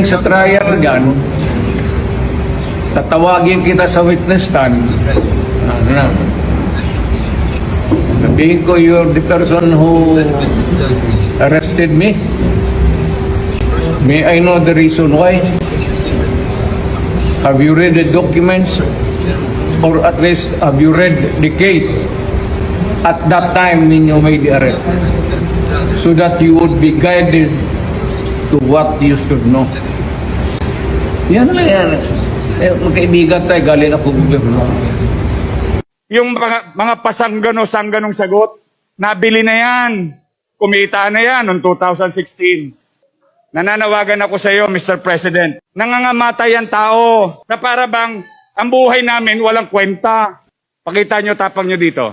Sa trial gan, tatawagin kita sa witness stand. Sabihin ko, you're the person who arrested me. May I know the reason why? Have you read the documents? Or at least, have you read the case at that time when you made the arrest? So that you would be guided to what you should know. Yan lang yan. Magkaibigan tayo, galing ako gobyerno. Yung mga pasanggano-sangganong sagot, nabili na yan. Kumita na yan noong 2016. Nananawagan ako sa iyo, Mr. President. Nangangamatay ang tao na para bang ang buhay namin walang kwenta. Pakita nyo, tapang nyo dito.